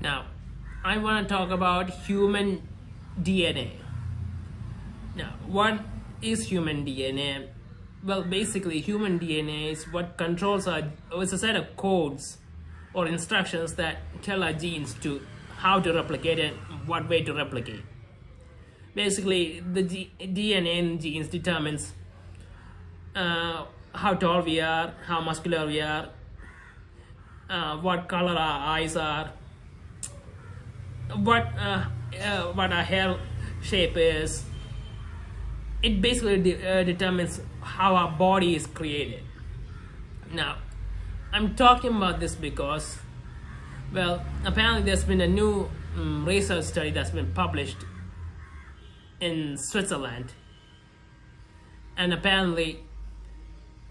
Now, I want to talk about human DNA. Now, what is human DNA? Well, basically, human DNA is what controls it's a set of codes or instructions that tell our genes to how to replicate and what way to replicate. Basically, the DNA in genes determines how tall we are, how muscular we are, what color our eyes are, what our hair shape is. It basically determines how our body is created. Now, I'm talking about this because, well, apparently there's been a new research study that's been published in Switzerland, and apparently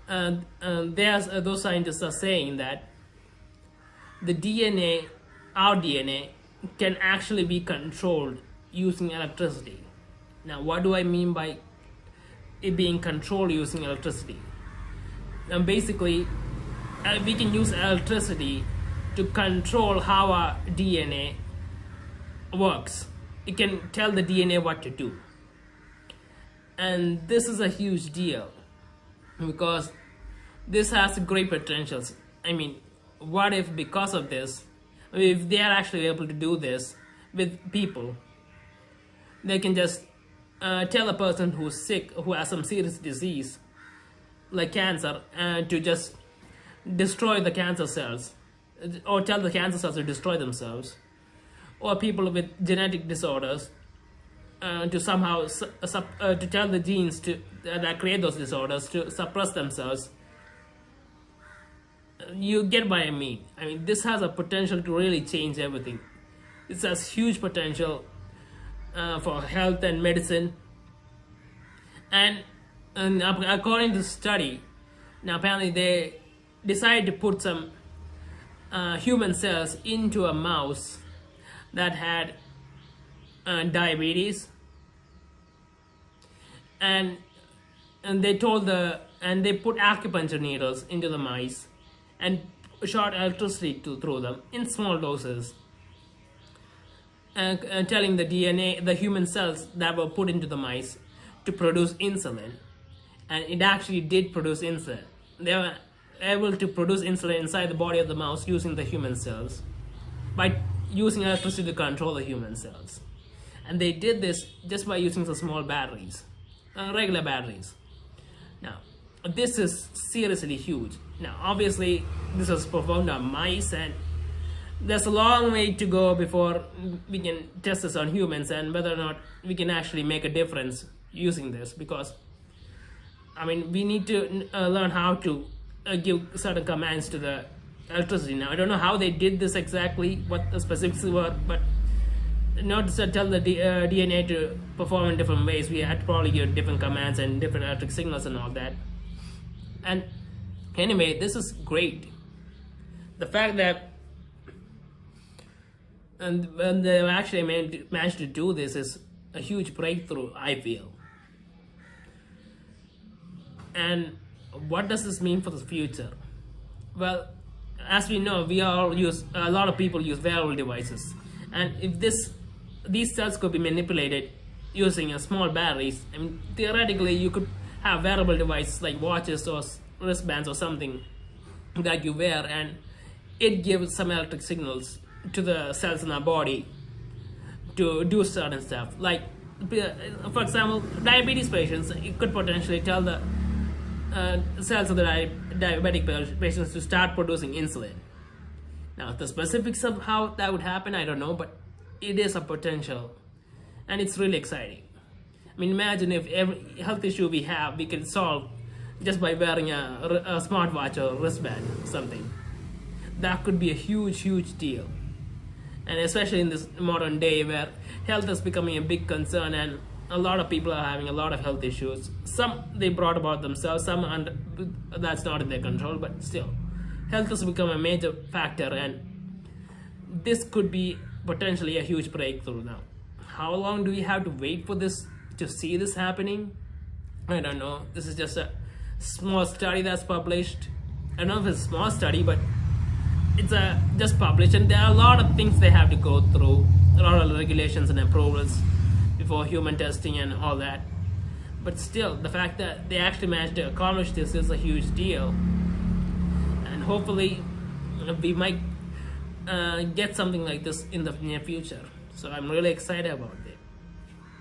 those scientists are saying that the DNA, our DNA, can actually be controlled using electricity. Now, what do I mean by it being controlled using electricity? And basically, we can use electricity to control how our DNA works. It can tell the DNA what to do. And this is a huge deal because this has great potentials. I mean, what if because of this, if they are actually able to do this with people, they can just tell a person who's sick, who has some serious disease like cancer, to just destroy the cancer cells, or tell the cancer cells to destroy themselves, or people with genetic disorders to somehow to tell the genes that create those disorders to suppress themselves. You get what I mean. I mean, this has a potential to really change everything. It has huge potential for health and medicine. And according to the study, now apparently they decided to put some human cells into a mouse that had diabetes, and they put acupuncture needles into the mice and shot electricity through them in small doses, and telling the DNA, the human cells that were put into the mice, to produce insulin. And it actually did produce insulin. They were able to produce insulin inside the body of the mouse using the human cells by using electricity to control the human cells. And they did this just by using some small batteries, regular batteries. Now, this is seriously huge. Now, obviously, this was performed on mice, and there's a long way to go before we can test this on humans and whether or not we can actually make a difference using this, because I mean, we need to learn how to give certain commands to the electricity. Now, I don't know how they did this exactly, what the specifics were, but not to tell the DNA to perform in different ways, we had to probably give different commands and different electric signals and all that. And anyway, this is great. The fact that when they actually managed to do this is a huge breakthrough, I feel. And what does this mean for the future? Well, as we know, a lot of people use wearable devices, and if these cells could be manipulated using small batteries, I mean, theoretically you could have wearable devices like watches or wristbands or something that you wear, and it gives some electric signals to the cells in our body to do certain stuff. Like, for example, diabetes patients, it could potentially tell the cells of the diabetic patients to start producing insulin. Now, the specifics of how that would happen, I don't know, but it is a potential, and it's really exciting. I mean, imagine if every health issue we have, we can solve just by wearing a smartwatch or wristband or something. That could be a huge, huge deal. And especially in this modern day where health is becoming a big concern and a lot of people are having a lot of health issues. Some they brought about themselves, some that's not in their control, but still, health has become a major factor, and this could be potentially a huge breakthrough. Now, how long do we have to wait for this to see this happening? I don't know. This is just a small study that's published. I don't know if it's a small study, but it's a just published, and there are a lot of things they have to go through, a lot of regulations and approvals before human testing and all that. But still, the fact that they actually managed to accomplish this is a huge deal, and hopefully we might get something like this in the near future. So I'm really excited about it.